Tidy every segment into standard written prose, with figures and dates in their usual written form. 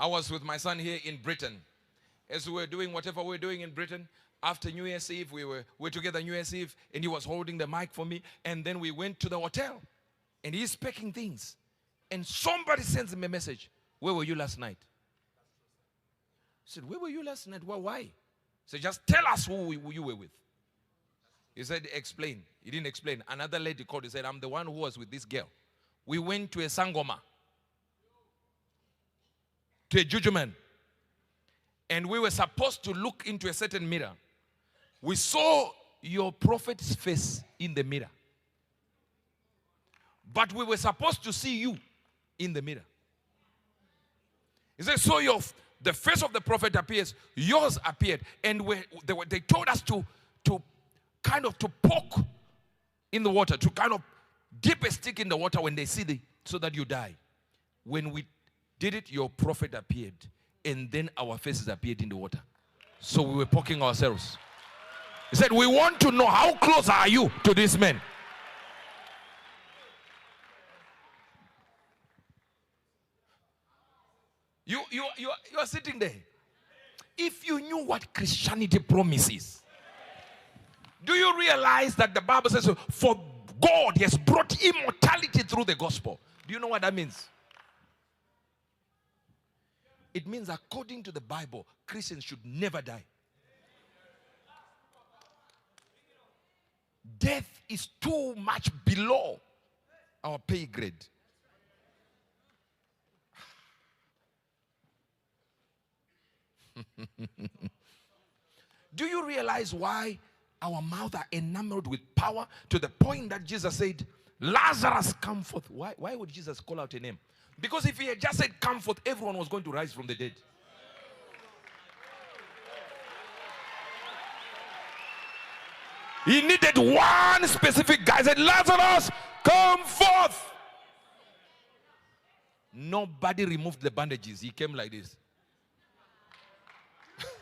I was with my son here in Britain. As we were doing whatever we were doing in Britain, after New Year's Eve, we were together New Year's Eve, and he was holding the mic for me. And then we went to the hotel, and he's packing things. And somebody sends him a message. Where were you last night? I said, where were you last night? Well, why? He said, just tell us who you were with. He said, explain. He didn't explain. Another lady called. He said, I'm the one who was with this girl. We went to a Sangoma, to a judgment. And we were supposed to look into a certain mirror. We saw your prophet's face in the mirror. But we were supposed to see you in the mirror. He said, so the face of the prophet appears, yours appeared. And they told us to poke in the water, to kind of dip a stick in the water when they see so that you die. When we did it, your prophet appeared. And then our faces appeared in the water. So we were poking ourselves. He said, we want to know, how close are you to this man? You are sitting there. If you knew what Christianity promises, do you realize that the Bible says, for God has brought immortality through the gospel? Do you know what that means? It means, according to the Bible, Christians should never die. Death is too much below our pay grade. Do you realize why our mouths are enamored with power to the point that Jesus said, Lazarus, come forth? Why would Jesus call out a name? Because if he had just said, come forth, everyone was going to rise from the dead. He needed one specific guy. He said, Lazarus, come forth. Nobody removed the bandages. He came like this.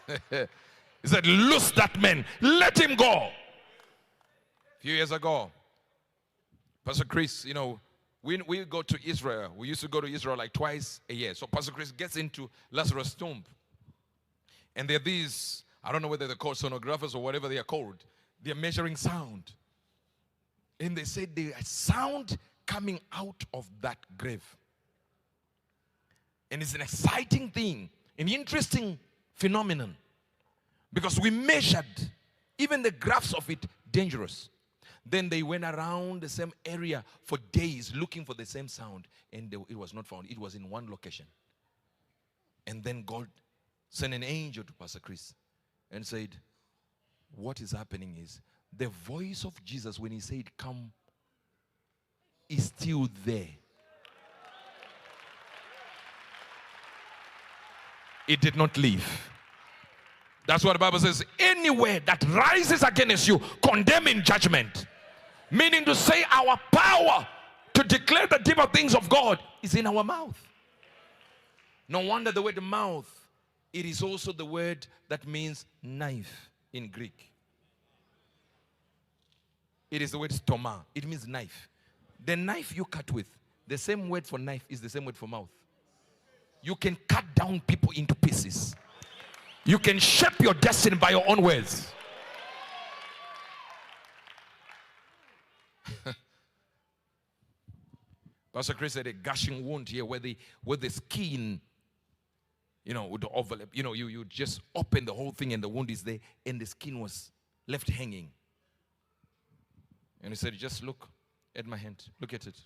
He said, loose that man. Let him go. A few years ago, Pastor Chris, we go to Israel. We used to go to Israel like twice a year. So Pastor Chris gets into Lazarus' tomb. And there are these, I don't know whether they're called sonographers or whatever they are called. They're measuring sound. And they said there is sound coming out of that grave. And it's an exciting thing, an interesting phenomenon. Because we measured, even the graphs of it, dangerous. Then they went around the same area for days looking for the same sound. And it was not found. It was in one location. And then God sent an angel to Pastor Chris and said, what is happening is the voice of Jesus when he said, come, is still there. It did not leave. That's what the Bible says. Anywhere that rises against you, condemn in judgment. Meaning to say our power to declare the deeper things of God is in our mouth. No wonder the word mouth, it is also the word that means knife in Greek. It is the word stoma. It means knife. The knife you cut with, the same word for knife is the same word for mouth. You can cut down people into pieces. You can shape your destiny by your own words. Pastor Chris had a gushing wound here where the skin, would overlap. You just open the whole thing and the wound is there and the skin was left hanging. And he said, just look at my hand. Look at it.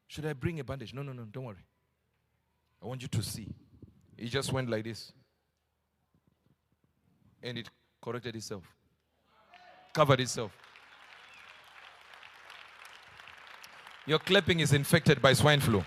Should I bring a bandage? No, don't worry. I want you to see. He just went like this. And it corrected itself. Covered itself. Your clapping is infected by swine flu.